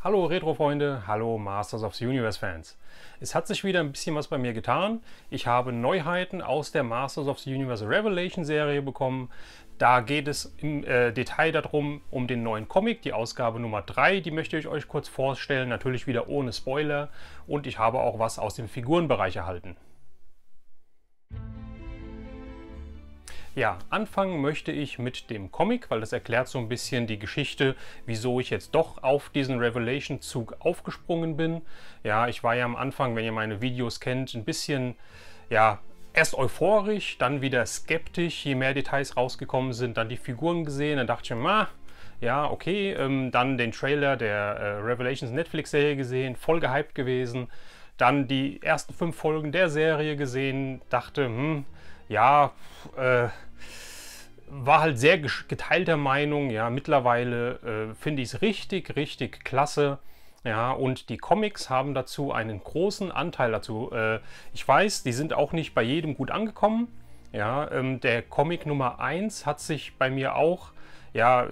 Hallo Retro-Freunde, hallo Masters of the Universe Fans. Es hat sich wieder ein bisschen was bei mir getan. Ich habe Neuheiten aus der Masters of the Universe Revelation Serie bekommen. Da geht es im Detail darum, um den neuen Comic, die Ausgabe Nummer 3. Die möchte ich euch kurz vorstellen, natürlich wieder ohne Spoiler. Und ich habe auch was aus dem Figurenbereich erhalten. Ja, anfangen möchte ich mit dem Comic, weil das erklärt so ein bisschen die Geschichte, wieso ich jetzt doch auf diesen Revelation-Zug aufgesprungen bin. Ja, ich war ja am Anfang, wenn ihr meine Videos kennt, ein bisschen, ja, erst euphorisch, dann wieder skeptisch, je mehr Details rausgekommen sind, dann die Figuren gesehen, dann dachte ich mir, ja, okay, dann den Trailer der Revelations Netflix-Serie gesehen, voll gehypt gewesen, dann die ersten 5 Folgen der Serie gesehen, dachte, ja, war halt sehr geteilter Meinung. Ja, mittlerweile finde ich es richtig, richtig klasse. Ja, und die Comics haben dazu einen großen Anteil dazu. Ich weiß, die sind auch nicht bei jedem gut angekommen. Ja, der Comic Nummer 1 hat sich bei mir auch, ja,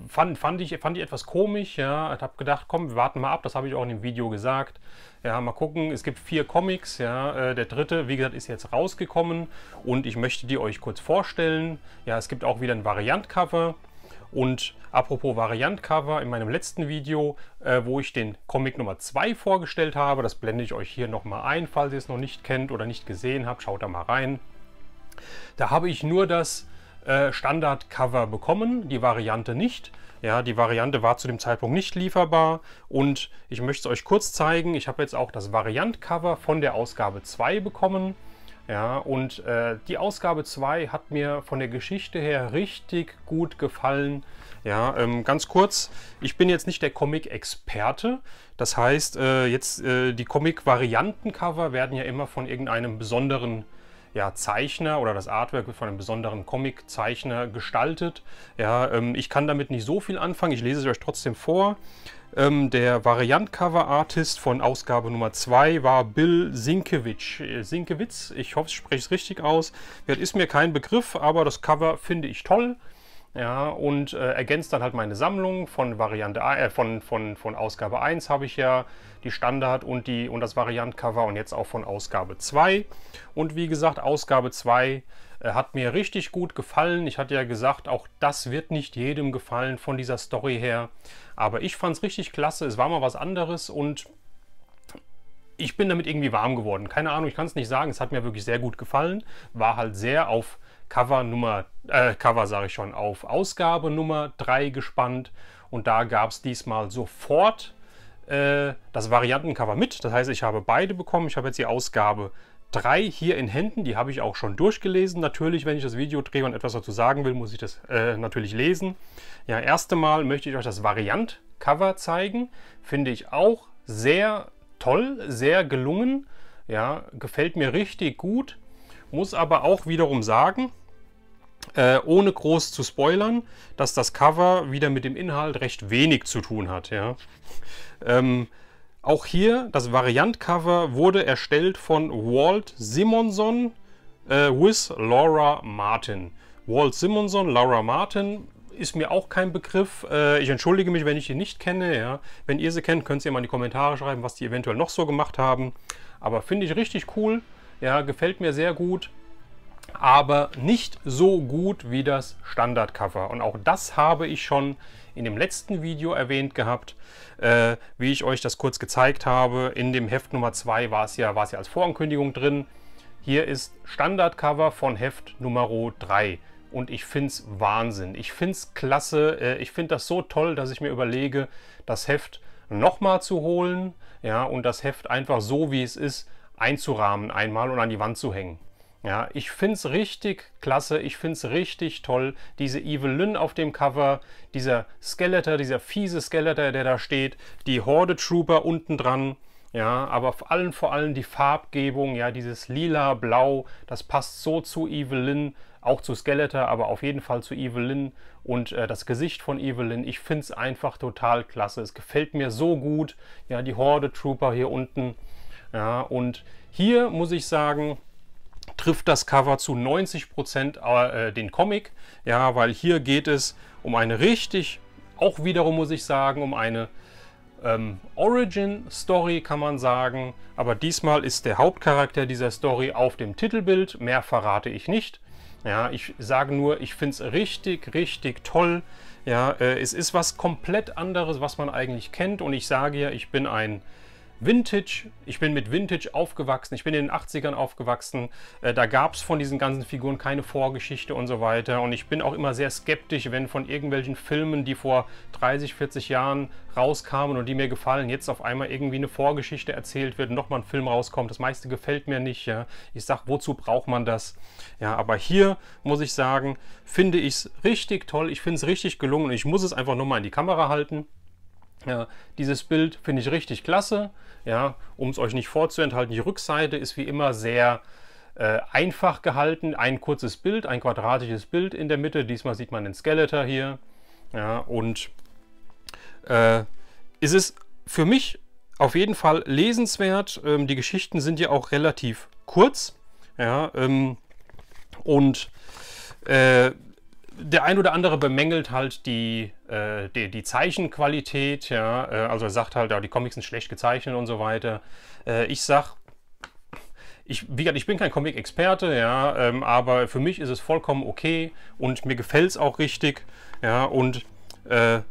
fand ich etwas komisch. Ja, ich habe gedacht, komm, wir warten mal ab. Das habe ich auch in dem Video gesagt. Ja, mal gucken, es gibt 4 Comics, ja, der dritte, wie gesagt, ist jetzt rausgekommen und ich möchte die euch kurz vorstellen. Ja, es gibt auch wieder ein Variant-Cover und apropos Variant-Cover, in meinem letzten Video, wo ich den Comic Nummer 2 vorgestellt habe, das blende ich euch hier nochmal ein, falls ihr es noch nicht kennt oder nicht gesehen habt, schaut da mal rein. Da habe ich nur das Standard-Cover bekommen, die Variante nicht. Ja, die Variante war zu dem Zeitpunkt nicht lieferbar und ich möchte es euch kurz zeigen. Ich habe jetzt auch das Variant-Cover von der Ausgabe 2 bekommen. Ja, und die Ausgabe 2 hat mir von der Geschichte her richtig gut gefallen. Ja, ganz kurz, ich bin jetzt nicht der Comic-Experte. Das heißt, die Comic-Varianten-Cover werden ja immer von irgendeinem besonderen Zeichner oder das Artwork wird von einem besonderen Comic-Zeichner gestaltet. Ja, ich kann damit nicht so viel anfangen, ich lese es euch trotzdem vor. Der Variant-Cover-Artist von Ausgabe Nummer 2 war Bill Sienkiewicz, ich hoffe, ich spreche es richtig aus. Das ist mir kein Begriff, aber das Cover finde ich toll. Ja, und ergänzt dann halt meine Sammlung von Variante von Ausgabe 1 habe ich ja die Standard und das Variant-Cover und jetzt auch von Ausgabe 2. Und wie gesagt, Ausgabe 2 hat mir richtig gut gefallen. Ich hatte ja gesagt, auch das wird nicht jedem gefallen von dieser Story her. Aber ich fand es richtig klasse. Es war mal was anderes und ich bin damit irgendwie warm geworden. Keine Ahnung, ich kann es nicht sagen. Es hat mir wirklich sehr gut gefallen. War halt sehr auf auf Ausgabe Nummer 3 gespannt. Und da gab es diesmal sofort das Variantencover mit. Das heißt, ich habe beide bekommen. Ich habe jetzt die Ausgabe 3 hier in Händen. Die habe ich auch schon durchgelesen. Natürlich, wenn ich das Video drehe und etwas dazu sagen will, muss ich das natürlich lesen. Ja, erst einmal möchte ich euch das Variant-Cover zeigen. Finde ich auch sehr toll, sehr gelungen. Ja, gefällt mir richtig gut. Muss aber auch wiederum sagen, ohne groß zu spoilern, dass das Cover wieder mit dem Inhalt recht wenig zu tun hat. Ja. Auch hier, das Variant-Cover wurde erstellt von Walt Simonson with Laura Martin. Walt Simonson, Laura Martin ist mir auch kein Begriff. Ich entschuldige mich, wenn ich die nicht kenne. Ja. Wenn ihr sie kennt, könnt ihr mal in die Kommentare schreiben, was die eventuell noch so gemacht haben. Aber finde ich richtig cool. Ja, gefällt mir sehr gut. Aber nicht so gut wie das Standardcover. Und auch das habe ich schon in dem letzten Video erwähnt gehabt, wie ich euch das kurz gezeigt habe. In dem Heft Nummer 2 war es ja als Vorankündigung drin. Hier ist Standardcover von Heft Nummer 3. Und ich finde es Wahnsinn. Ich finde es klasse. Ich finde das so toll, dass ich mir überlege, das Heft nochmal zu holen. Ja, und das Heft einfach so, wie es ist, einzurahmen einmal und an die Wand zu hängen. Ja, ich finde es richtig klasse, ich finde es richtig toll. Diese Evelyn auf dem Cover, dieser Skeletor, dieser fiese Skeletor, der da steht, die Horde Trooper unten dran. Ja, aber vor allem die Farbgebung, ja, dieses lila-blau, das passt so zu Evelyn, auch zu Skeletor, aber auf jeden Fall zu Evelyn und das Gesicht von Evelyn. Ich finde es einfach total klasse. Es gefällt mir so gut. Ja, die Horde Trooper hier unten. Ja, und hier muss ich sagen, trifft das Cover zu 90% den Comic, ja, weil hier geht es um eine richtig, auch wiederum muss ich sagen, um eine Origin-Story, kann man sagen. Aber diesmal ist der Hauptcharakter dieser Story auf dem Titelbild. Mehr verrate ich nicht. Ja, ich sage nur, ich finde es richtig, richtig toll. Ja, es ist was komplett anderes, was man eigentlich kennt. Und ich sage ja, ich bin mit Vintage aufgewachsen, ich bin in den 80ern aufgewachsen, da gab es von diesen ganzen Figuren keine Vorgeschichte und so weiter und ich bin auch immer sehr skeptisch, wenn von irgendwelchen Filmen, die vor 30, 40 Jahren rauskamen und die mir gefallen, jetzt auf einmal irgendwie eine Vorgeschichte erzählt wird und nochmal ein Film rauskommt. Das meiste gefällt mir nicht, ja. Ich sag, wozu braucht man das? Ja, aber hier muss ich sagen, finde ich es richtig toll, ich finde es richtig gelungen und ich muss es einfach nochmal in die Kamera halten. Ja, dieses Bild finde ich richtig klasse, ja, um es euch nicht vorzuenthalten. Die Rückseite ist wie immer sehr einfach gehalten. Ein kurzes Bild, ein quadratisches Bild in der Mitte. Diesmal sieht man den Skeletor hier. Ja, und ist es für mich auf jeden Fall lesenswert. Die Geschichten sind ja auch relativ kurz. Ja, und der ein oder andere bemängelt halt die Zeichenqualität, ja, also er sagt halt, ja, die Comics sind schlecht gezeichnet und so weiter. Ich sag, wie gesagt, ich bin kein Comic-Experte, ja, aber für mich ist es vollkommen okay und mir gefällt es auch richtig, ja, und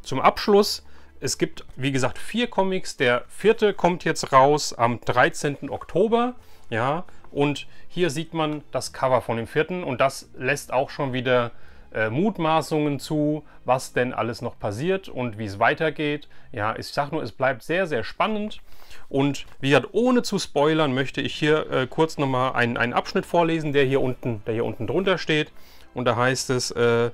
zum Abschluss, es gibt, wie gesagt, 4 Comics, der 4. kommt jetzt raus am 13. Oktober, ja, und hier sieht man das Cover von dem 4. und das lässt auch schon wieder Mutmaßungen zu, was denn alles noch passiert und wie es weitergeht. Ja, ich sage nur, es bleibt sehr, sehr spannend. Und wie gesagt, ohne zu spoilern, möchte ich hier kurz nochmal einen Abschnitt vorlesen, der hier unten drunter steht. Und da heißt es bla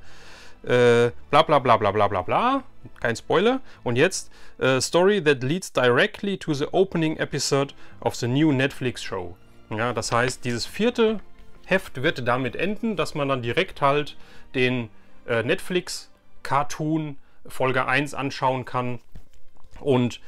bla bla bla bla bla bla. Kein Spoiler. Und jetzt Story that leads directly to the opening episode of the new Netflix show. Ja, das heißt, dieses 4. Heft wird damit enden, dass man dann direkt halt den Netflix-Cartoon Folge 1 anschauen kann. Und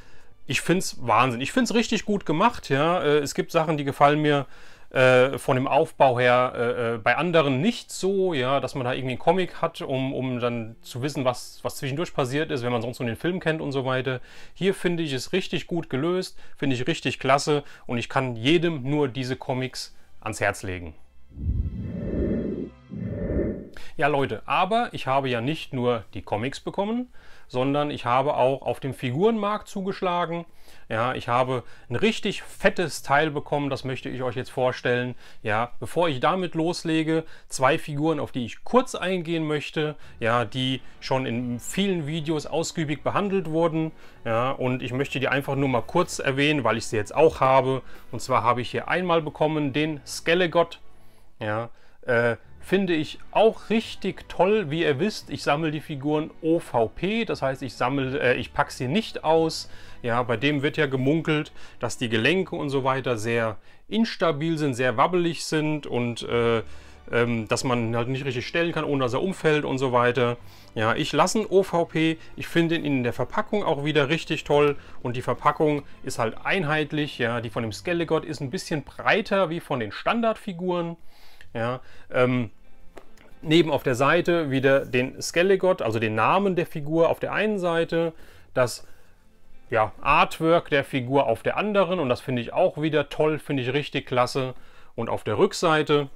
ich finde es Wahnsinn. Ich finde es richtig gut gemacht. Ja. Es gibt Sachen, die gefallen mir von dem Aufbau her bei anderen nicht so, ja, dass man da irgendwie einen Comic hat, um dann zu wissen, was zwischendurch passiert ist, wenn man sonst nur den Film kennt und so weiter. Hier finde ich es richtig gut gelöst, finde ich richtig klasse und ich kann jedem nur diese Comics ans Herz legen. Ja Leute, aber ich habe ja nicht nur die Comics bekommen, sondern ich habe auch auf dem Figurenmarkt zugeschlagen. Ja, ich habe ein richtig fettes Teil bekommen, das möchte ich euch jetzt vorstellen. Ja, bevor ich damit loslege, 2 Figuren, auf die ich kurz eingehen möchte, ja, die schon in vielen Videos ausgiebig behandelt wurden. Ja, und ich möchte die einfach nur mal kurz erwähnen, weil ich sie jetzt auch habe. Und zwar habe ich hier einmal bekommen den Skelegott. Ja, finde ich auch richtig toll. Wie ihr wisst, ich sammle die Figuren OVP, das heißt, ich packe sie nicht aus. Ja, bei dem wird ja gemunkelt, dass die Gelenke und so weiter sehr instabil sind, sehr wabbelig sind und dass man halt nicht richtig stellen kann, ohne dass er umfällt und so weiter. Ja, ich lasse ihn OVP. Ich finde ihn in der Verpackung auch wieder richtig toll und die Verpackung ist halt einheitlich. Ja, die von dem Skelegott ist ein bisschen breiter wie von den Standardfiguren. Ja, neben auf der Seite wieder den Skelegott, also den Namen der Figur auf der einen Seite, das ja, Artwork der Figur auf der anderen und das finde ich auch wieder toll, finde ich richtig klasse. Und auf der Rückseite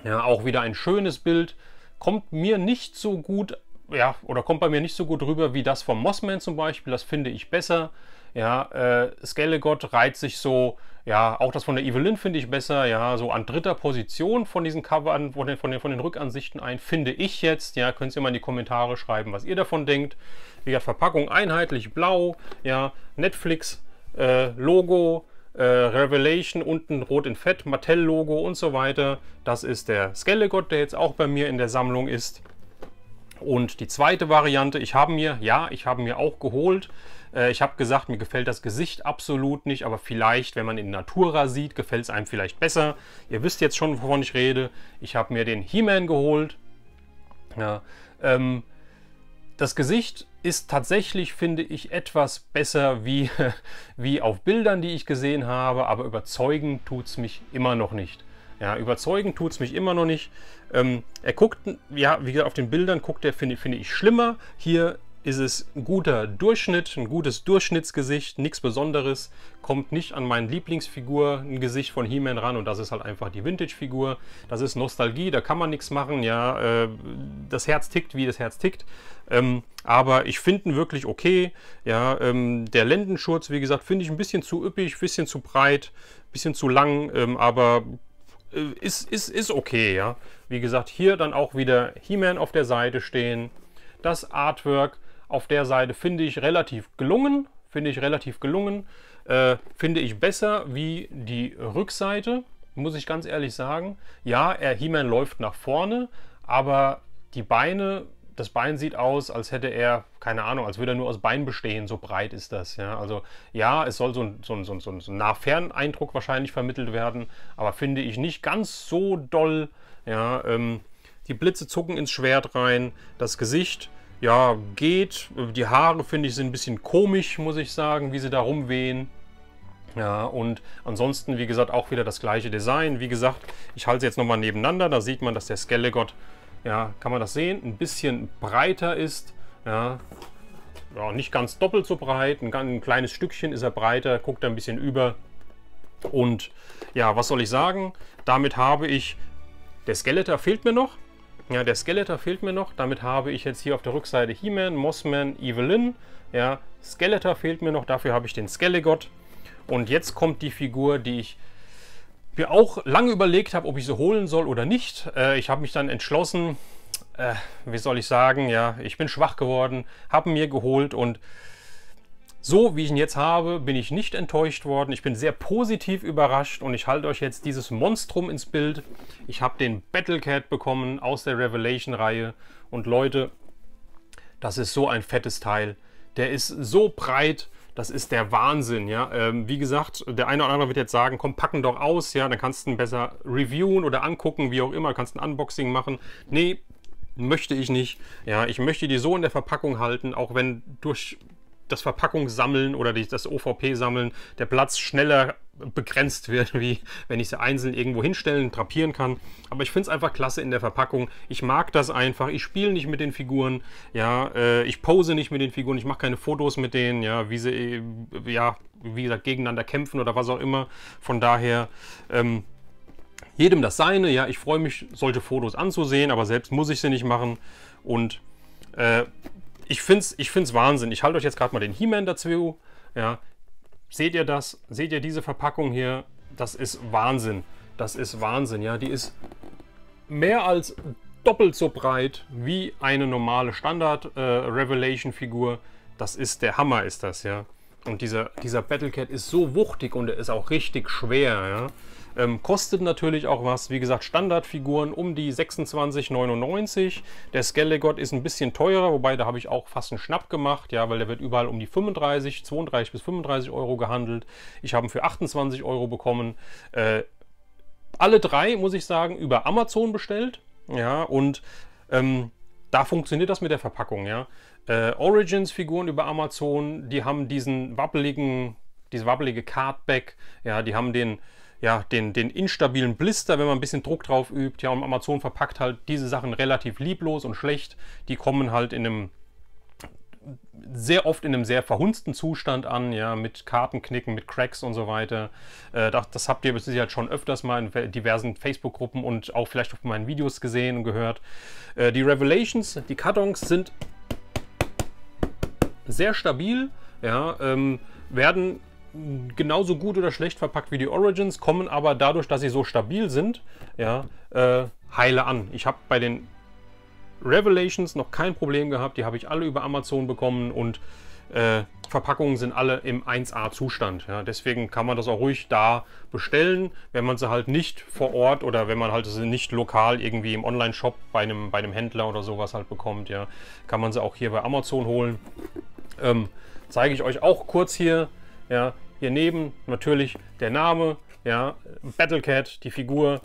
ja auch wieder ein schönes Bild, kommt mir nicht so gut, ja, oder kommt bei mir nicht so gut rüber wie das vom Mossman zum Beispiel, das finde ich besser. Ja, Skelegott reiht sich so, ja, auch das von der Evelyn finde ich besser, ja, so an 3. Position von diesen Covern, von den Rückansichten ein, finde ich jetzt, ja, könnt ihr mal in die Kommentare schreiben, was ihr davon denkt. Wie gesagt, Verpackung einheitlich blau, ja, Netflix, Logo, Revelation unten rot in Fett, Mattel-Logo und so weiter. Das ist der Skelegott, der jetzt auch bei mir in der Sammlung ist. Und die zweite Variante, ich habe mir auch geholt. Ich habe gesagt, mir gefällt das Gesicht absolut nicht, aber vielleicht, wenn man in Natura sieht, gefällt es einem vielleicht besser. Ihr wisst jetzt schon, wovon ich rede. Ich habe mir den He-Man geholt. Ja, das Gesicht ist tatsächlich, finde ich, etwas besser wie auf Bildern, die ich gesehen habe, aber überzeugen tut es mich immer noch nicht. Ja, überzeugen tut es mich immer noch nicht. Er guckt, ja, wie gesagt, auf den Bildern guckt er, finde ich, schlimmer. Hier ist es ein guter Durchschnitt, ein gutes Durchschnittsgesicht, nichts Besonderes, kommt nicht an meine Lieblingsfigur, ein Gesicht von He-Man ran, und das ist halt einfach die Vintage-Figur. Das ist Nostalgie, da kann man nichts machen, ja, das Herz tickt, wie das Herz tickt, aber ich finde ihn wirklich okay, ja, der Lendenschurz, wie gesagt, finde ich ein bisschen zu üppig, ein bisschen zu breit, ein bisschen zu lang, aber ist okay, ja. Wie gesagt, hier dann auch wieder He-Man auf der Seite stehen. Das Artwork auf der Seite finde ich relativ gelungen. Finde ich besser wie die Rückseite, muss ich ganz ehrlich sagen. Ja, He-Man läuft nach vorne, aber die Beine, das Bein sieht aus, als hätte er, keine Ahnung, als würde er nur aus Bein bestehen, so breit ist das. Ja, also ja, es soll so ein Nah-Fern-Eindruck wahrscheinlich vermittelt werden, aber finde ich nicht ganz so doll. Ja, die Blitze zucken ins Schwert rein, das Gesicht, ja, geht. Die Haare, finde ich, sind ein bisschen komisch, muss ich sagen, wie sie da rumwehen. Ja, und ansonsten, wie gesagt, auch wieder das gleiche Design. Wie gesagt, ich halte sie jetzt nochmal nebeneinander, da sieht man, dass der Skelegott, ja, kann man das sehen, ein bisschen breiter ist. Ja, ja, nicht ganz doppelt so breit, ein kleines Stückchen ist er breiter, guckt er ein bisschen über. Und ja, was soll ich sagen? Damit habe ich, der Skeletor fehlt mir noch. Ja, der Skeletor fehlt mir noch. Damit habe ich jetzt hier auf der Rückseite He-Man, Mossman, Evelyn. Ja, Skeletor fehlt mir noch. Dafür habe ich den Skelegott. Und jetzt kommt die Figur, die ich mir auch lange überlegt habe, ob ich sie holen soll oder nicht. Ich habe mich dann entschlossen, wie soll ich sagen, ja, ich bin schwach geworden, habe ihn mir geholt, und so wie ich ihn jetzt habe, bin ich nicht enttäuscht worden. Ich bin sehr positiv überrascht, und ich halte euch jetzt dieses Monstrum ins Bild. Ich habe den Battlecat bekommen aus der Revelation-Reihe, und Leute, das ist so ein fettes Teil. Der ist so breit, das ist der Wahnsinn. Ja? Wie gesagt, der eine oder andere wird jetzt sagen, komm, packen doch aus, ja, dann kannst du ihn besser reviewen oder angucken, wie auch immer, kannst ein Unboxing machen. Nee, möchte ich nicht. Ja, ich möchte die so in der Verpackung halten, auch wenn durch das Verpackungssammeln oder das OVP-Sammeln der Platz schneller begrenzt wird, wie wenn ich sie einzeln irgendwo hinstellen, drapieren kann. Aber ich finde es einfach klasse in der Verpackung. Ich mag das einfach. Ich spiele nicht mit den Figuren. Ja, ich pose nicht mit den Figuren. Ich mache keine Fotos mit denen, ja, wie sie, ja, wie gesagt, gegeneinander kämpfen oder was auch immer. Von daher, jedem das Seine. Ja, ich freue mich, solche Fotos anzusehen, aber selbst muss ich sie nicht machen. Und ich find's Wahnsinn. Ich halte euch jetzt gerade mal den He-Man dazu. Ja. Seht ihr das? Seht ihr diese Verpackung hier? Das ist Wahnsinn. Das ist Wahnsinn. Ja. Die ist mehr als doppelt so breit wie eine normale Standard-Revelation-Figur. Das ist der Hammer, ist das, ja. Und dieser Battlecat ist so wuchtig, und er ist auch richtig schwer, ja. Kostet natürlich auch was. Wie gesagt, Standardfiguren um die 26,99. Der Skelegott ist ein bisschen teurer, wobei da habe ich auch fast einen Schnapp gemacht, ja, weil der wird überall um die 32 bis 35 Euro gehandelt. Ich habe ihn für 28 Euro bekommen. Alle drei, muss ich sagen, über Amazon bestellt. Ja, und da funktioniert das mit der Verpackung, ja. Origins-Figuren über Amazon, die haben diese wabbelige Cardback, ja, die haben den instabilen Blister, wenn man ein bisschen Druck drauf übt. Ja, und Amazon verpackt halt diese Sachen relativ lieblos und schlecht. Die kommen halt sehr oft in einem sehr verhunzten Zustand an, ja, mit Kartenknicken, mit Cracks und so weiter. Das habt ihr sicher schon öfters mal in diversen Facebook-Gruppen und auch vielleicht auf meinen Videos gesehen und gehört. Die Revelations, die Kartons sind sehr stabil, ja, werden genauso gut oder schlecht verpackt wie die Origins, kommen aber dadurch, dass sie so stabil sind, ja, heile an. Ich habe bei den Revelations noch kein Problem gehabt, die habe ich alle über Amazon bekommen, und Verpackungen sind alle im 1A-Zustand. Ja. Deswegen kann man das auch ruhig da bestellen, wenn man sie halt nicht vor Ort oder wenn man halt sie nicht lokal irgendwie im Online-Shop bei einem Händler oder sowas halt bekommt. Ja. Kann man sie auch hier bei Amazon holen. Zeige ich euch auch kurz hier. Ja, hier neben natürlich der Name, ja, Battlecat, die Figur.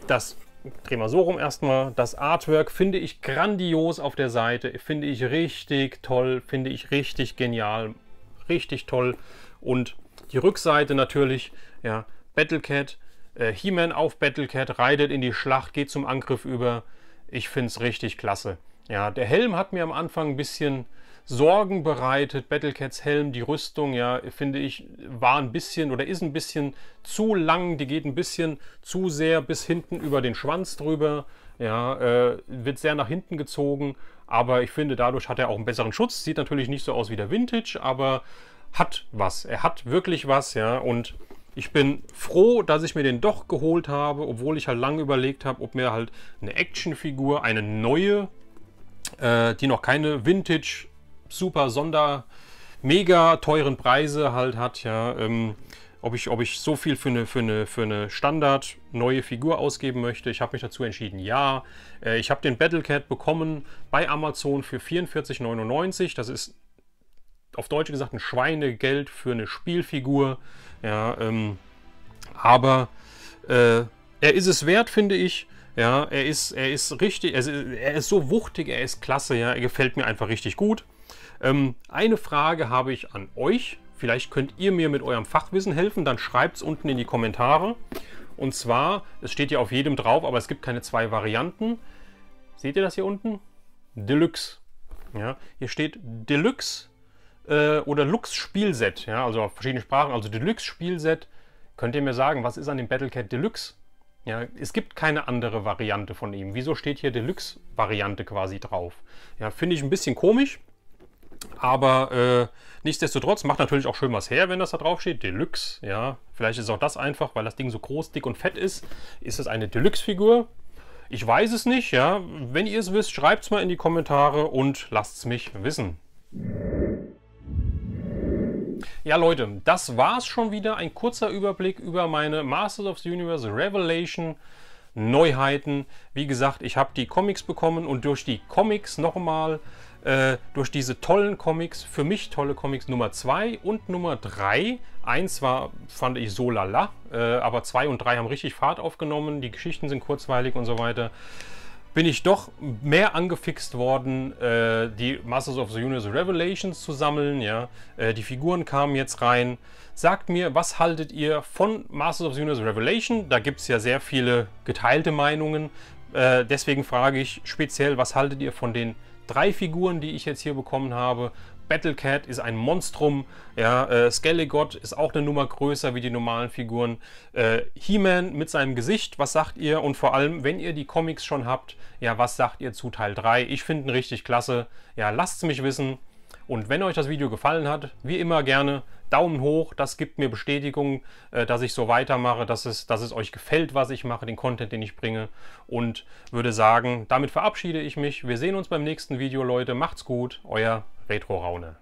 Das drehen wir so rum erstmal. Das Artwork finde ich grandios auf der Seite, finde ich richtig toll, finde ich richtig genial, richtig toll. Und die Rückseite natürlich, ja, Battlecat, He-Man auf Battlecat, reitet in die Schlacht, geht zum Angriff über. Ich finde es richtig klasse. Ja, der Helm hat mir am Anfang ein bisschen Sorgen bereitet. Battlecats Helm, die Rüstung, ja, finde ich, war ein bisschen oder ist ein bisschen zu lang. Die geht ein bisschen zu sehr bis hinten über den Schwanz drüber. Ja, wird sehr nach hinten gezogen. Aber ich finde, dadurch hat er auch einen besseren Schutz. Sieht natürlich nicht so aus wie der Vintage, aber hat was. Er hat wirklich was, ja. Und ich bin froh, dass ich mir den doch geholt habe, obwohl ich halt lange überlegt habe, ob mir halt eine Actionfigur, eine neue, die noch keine Vintage, super mega teuren Preise halt hat, ja, ob ich so viel für eine Standard neue Figur ausgeben möchte. Ich habe mich dazu entschieden, ja. Ich habe den Battlecat bekommen bei Amazon für 44,99 €. Das ist auf Deutsch gesagt ein Schweinegeld für eine Spielfigur. Ja, aber er ist es wert, finde ich. Ja, er ist richtig, er ist so wuchtig, er ist klasse, ja, er gefällt mir einfach richtig gut. Eine Frage habe ich an euch. Vielleicht könnt ihr mir mit eurem Fachwissen helfen, dann schreibt es unten in die Kommentare. Und zwar, es steht ja auf jedem drauf, aber es gibt keine zwei Varianten. Seht ihr das hier unten? Deluxe. Ja, hier steht Deluxe oder Lux Spielset. Ja, also auf verschiedene Sprachen. Also Deluxe Spielset. Könnt ihr mir sagen, was ist an dem Battlecat Deluxe? Ja, es gibt keine andere Variante von ihm. Wieso steht hier Deluxe-Variante quasi drauf? Ja, finde ich ein bisschen komisch. Aber nichtsdestotrotz macht natürlich auch schön was her, wenn das da drauf steht. Deluxe, ja. Vielleicht ist auch das einfach, weil das Ding so groß, dick und fett ist. Ist es eine Deluxe-Figur? Ich weiß es nicht, ja. Wenn ihr es wisst, schreibt es mal in die Kommentare und lasst es mich wissen. Ja, Leute, das war's schon wieder. Ein kurzer Überblick über meine Masters of the Universe Revelation Neuheiten. Wie gesagt, ich habe die Comics bekommen und durch die Comics nochmal, durch diese tollen Comics, für mich tolle Comics Nummer 2 und Nummer 3. 1 fand ich so lala, aber 2 und 3 haben richtig Fahrt aufgenommen. Die Geschichten sind kurzweilig und so weiter. Bin ich doch mehr angefixt worden, die Masters of the Universe Revelations zu sammeln. Ja? Die Figuren kamen jetzt rein. Sagt mir, was haltet ihr von Masters of the Universe Revelation? Da gibt es ja sehr viele geteilte Meinungen. Deswegen frage ich speziell, was haltet ihr von den 3 Figuren, die ich jetzt hier bekommen habe? Battlecat ist ein Monstrum, ja, Skelligot ist auch eine Nummer größer wie die normalen Figuren. He-Man mit seinem Gesicht, was sagt ihr? Und vor allem, wenn ihr die Comics schon habt, ja, was sagt ihr zu Teil 3? Ich finde ihn richtig klasse. Ja, lasst es mich wissen. Und wenn euch das Video gefallen hat, wie immer gerne Daumen hoch, das gibt mir Bestätigung, dass ich so weitermache, dass es euch gefällt, was ich mache, den Content, den ich bringe. Und würde sagen, damit verabschiede ich mich. Wir sehen uns beim nächsten Video, Leute. Macht's gut, euer Retro Raune.